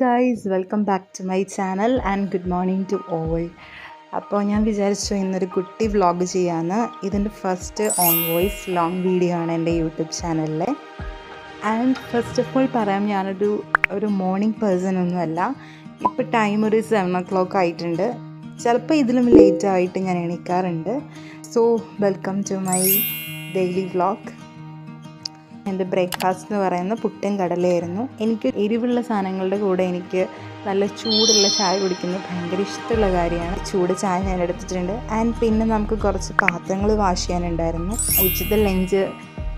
Guys, welcome back to my channel and good morning to all. അപ്പോൾ ഞാൻ വിചാരിച്ചു ഇന്നൊരു കുട്ടി വ്ളോഗ് ചെയ്യാമെന്ന്. ഇതിൻ്റെ first on voice long video ആണ് എൻ്റെ യൂട്യൂബ് ചാനലിലെ. ആൻഡ് ഫസ്റ്റ് ഓഫ് ഓൾ പറയാം, ഞാനൊരു മോർണിംഗ് പേഴ്സൺ ഒന്നുമല്ല. ഇപ്പോൾ ടൈം ഒരു 7 o'clock ആയിട്ടുണ്ട്. ചിലപ്പോൾ ഇതിലും ലേറ്റായിട്ട് ഞാൻ എണീക്കാറുണ്ട്. So welcome to my daily vlog. എൻ്റെ ബ്രേക്ക്ഫാസ്റ്റ് എന്ന് പറയുന്നത് പുട്ടും കടലയായിരുന്നു. എനിക്ക് എരിവുള്ള സാധനങ്ങളുടെ കൂടെ എനിക്ക് നല്ല ചൂടുള്ള ചായ കുടിക്കുന്നത് ഭയങ്കര ഇഷ്ടമുള്ള കാര്യമാണ്. ചൂട് ചായ ഞാൻ എടുത്തിട്ടുണ്ട്. ആൻഡ് പിന്നെ നമുക്ക് കുറച്ച് പാത്രങ്ങൾ വാഷ് ചെയ്യാനുണ്ടായിരുന്നു. ഉച്ചത്തെ ലഞ്ച്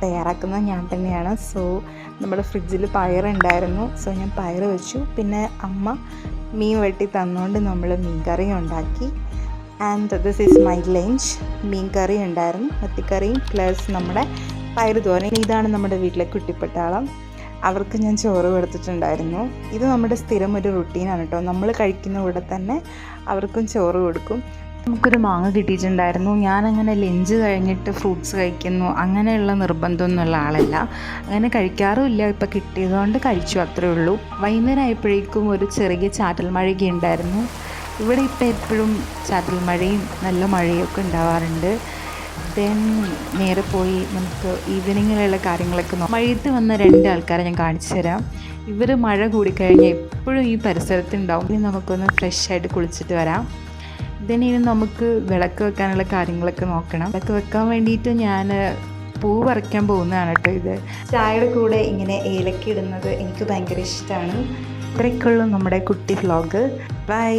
തയ്യാറാക്കുന്നത് ഞാൻ തന്നെയാണ്. സോ നമ്മുടെ ഫ്രിഡ്ജിൽ പയറുണ്ടായിരുന്നു. സോ ഞാൻ പയർ വെച്ചു. പിന്നെ അമ്മ മീൻ വെട്ടി തന്നുകൊണ്ട് നമ്മൾ മീൻ കറി ഉണ്ടാക്കി. And this is my lunch. മീൻ കറി ഉണ്ടായിരുന്നു, മത്തിക്കറിയും പ്ലസ് നമ്മുടെ പയർ തോരൻ. ഇതാണ് നമ്മുടെ വീട്ടിലെ കുട്ടിപ്പട്ടാളം. അവർക്ക് ഞാൻ ചോറ് കൊടുത്തിട്ടുണ്ടായിരുന്നു. ഇത് നമ്മുടെ സ്ഥിരം ഒരു റുട്ടീനാണ് കേട്ടോ. നമ്മൾ കഴിക്കുന്ന കൂടെ തന്നെ അവർക്കും ചോറ് കൊടുക്കും. നമുക്കൊരു മാങ്ങ കിട്ടിയിട്ടുണ്ടായിരുന്നു. ഞാനങ്ങനെ ലഞ്ച് കഴിഞ്ഞിട്ട് ഫ്രൂട്ട്സ് കഴിക്കുന്നു അങ്ങനെയുള്ള നിർബന്ധമൊന്നുമുള്ള ആളല്ല, അങ്ങനെ കഴിക്കാറുമില്ല. ഇപ്പോൾ കിട്ടിയതുകൊണ്ട് കഴിച്ചു, അത്രേ ഉള്ളൂ. വൈകുന്നേരം ആയപ്പോഴേക്കും ഒരു ചെറിയ ചാറ്റൽ മഴയൊക്കെ ഉണ്ടായിരുന്നു. ഇവിടെ ഇപ്പോൾ എപ്പോഴും ചാറ്റൽ മഴയും നല്ല മഴയൊക്കെ ഉണ്ടാവാറുണ്ട്. ദെൻ നേരെ പോയി നമുക്ക് ഈവനിങ്ങിലുള്ള കാര്യങ്ങളൊക്കെ മഴയത്ത് വന്ന 2 ആൾക്കാരെ ഞാൻ കാണിച്ചു തരാം. ഇവർ മഴ കൂടിക്കഴിഞ്ഞാൽ എപ്പോഴും ഈ പരിസരത്തുണ്ടാവും. ഇനി നമുക്കൊന്ന് ഫ്രഷായിട്ട് കുളിച്ചിട്ട് വരാം. ദെൻ ഇനി നമുക്ക് വിളക്ക് വെക്കാനുള്ള കാര്യങ്ങളൊക്കെ നോക്കണം. വിളക്ക് വെക്കാൻ വേണ്ടിയിട്ട് ഞാൻ പൂ പറിക്കാൻ പോകുന്നതാണ് കേട്ടോ. ഇത് ചായയുടെ കൂടെ ഇങ്ങനെ ഏലക്ക ഇടുന്നത് എനിക്ക് ഭയങ്കര ഇഷ്ടമാണ്. ഇത്രയൊക്കെയുള്ളൂ നമ്മുടെ കുട്ടി വ്ളോഗ്. ബൈ.